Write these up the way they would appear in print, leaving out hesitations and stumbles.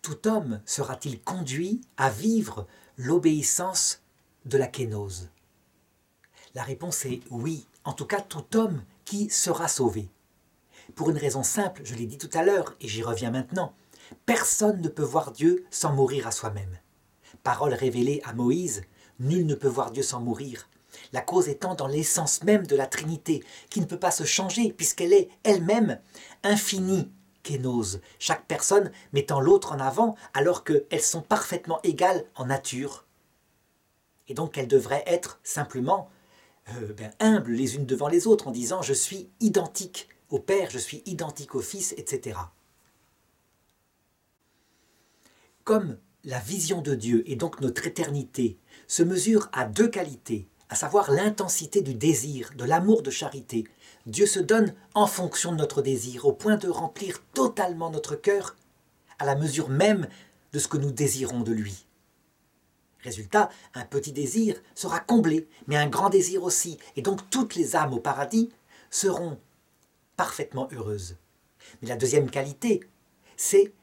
tout homme sera-t-il conduit à vivre l'obéissance de la kénose? La réponse est oui, en tout cas tout homme qui sera sauvé. Pour une raison simple, je l'ai dit tout à l'heure et j'y reviens maintenant, personne ne peut voir Dieu sans mourir à soi-même. Parole révélée à Moïse, nul ne peut voir Dieu sans mourir. La cause étant dans l'essence même de la Trinité, qui ne peut pas se changer puisqu'elle est elle-même infinie, kénose, chaque personne mettant l'autre en avant alors qu'elles sont parfaitement égales en nature. Et donc elles devraient être simplement humbles les unes devant les autres en disant « je suis identique au Père, je suis identique au Fils, etc. » Comme la vision de Dieu et donc notre éternité se mesure à deux qualités, à savoir l'intensité du désir, de l'amour de charité, Dieu se donne en fonction de notre désir, au point de remplir totalement notre cœur à la mesure même de ce que nous désirons de lui. Résultat, un petit désir sera comblé, mais un grand désir aussi, et donc toutes les âmes au paradis seront parfaitement heureuses. Mais la deuxième qualité, c'est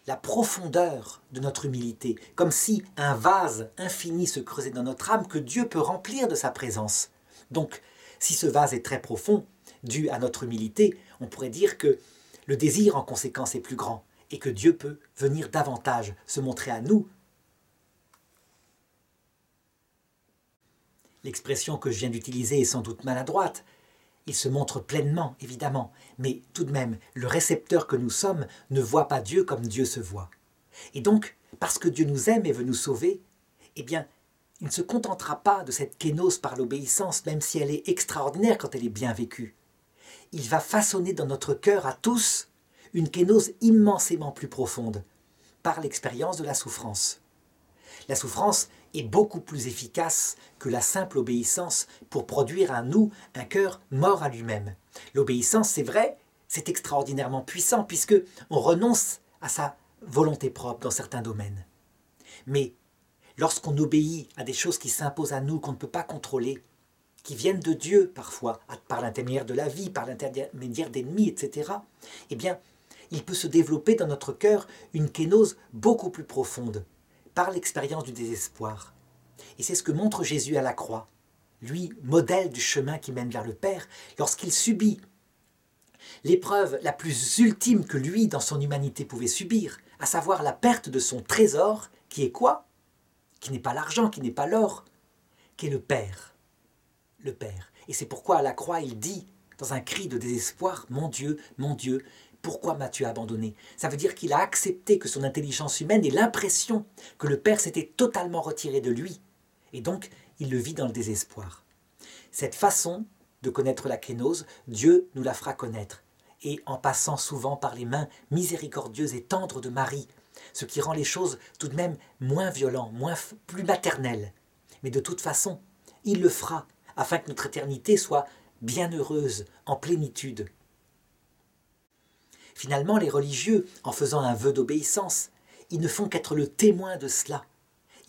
la profondeur de notre humilité, comme si un vase infini se creusait dans notre âme que Dieu peut remplir de sa présence. Donc, si ce vase est très profond, dû à notre humilité, on pourrait dire que le désir en conséquence est plus grand et que Dieu peut venir davantage se montrer à nous. L'expression que je viens d'utiliser est sans doute maladroite. Il se montre pleinement, évidemment, mais tout de même, le récepteur que nous sommes ne voit pas Dieu comme Dieu se voit. Et donc, parce que Dieu nous aime et veut nous sauver, eh bien, il ne se contentera pas de cette kénose par l'obéissance, même si elle est extraordinaire quand elle est bien vécue. Il va façonner dans notre cœur à tous une kénose immensément plus profonde, par l'expérience de la souffrance. La souffrance est beaucoup plus efficace que la simple obéissance pour produire en nous un cœur mort à lui-même. L'obéissance, c'est vrai, c'est extraordinairement puissant puisque on renonce à sa volonté propre dans certains domaines. Mais lorsqu'on obéit à des choses qui s'imposent à nous, qu'on ne peut pas contrôler, qui viennent de Dieu parfois, par l'intermédiaire de la vie, par l'intermédiaire d'ennemis, etc., eh bien, il peut se développer dans notre cœur une kénose beaucoup plus profonde, par l'expérience du désespoir. Et c'est ce que montre Jésus à la croix, lui, modèle du chemin qui mène vers le Père, lorsqu'il subit l'épreuve la plus ultime que lui, dans son humanité, pouvait subir, à savoir la perte de son trésor, qui est quoi? Qui n'est pas l'argent, qui n'est pas l'or, qui est le Père. Le Père. Et c'est pourquoi à la croix, il dit, dans un cri de désespoir, « Mon Dieu, pourquoi m'as-tu abandonné ?» Ça veut dire qu'il a accepté que son intelligence humaine ait l'impression que le Père s'était totalement retiré de lui. Et donc, il le vit dans le désespoir. Cette façon de connaître la kénose, Dieu nous la fera connaître. Et en passant souvent par les mains miséricordieuses et tendres de Marie, ce qui rend les choses tout de même moins violentes, plus maternelles. Mais de toute façon, il le fera, afin que notre éternité soit bienheureuse, en plénitude. Finalement, les religieux, en faisant un vœu d'obéissance, ils ne font qu'être le témoin de cela.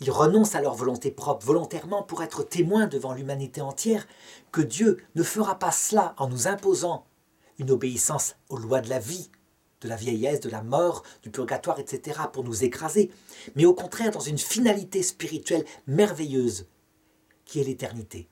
Ils renoncent à leur volonté propre volontairement pour être témoins devant l'humanité entière que Dieu ne fera pas cela en nous imposant une obéissance aux lois de la vie, de la vieillesse, de la mort, du purgatoire, etc. pour nous écraser, mais au contraire dans une finalité spirituelle merveilleuse qui est l'éternité.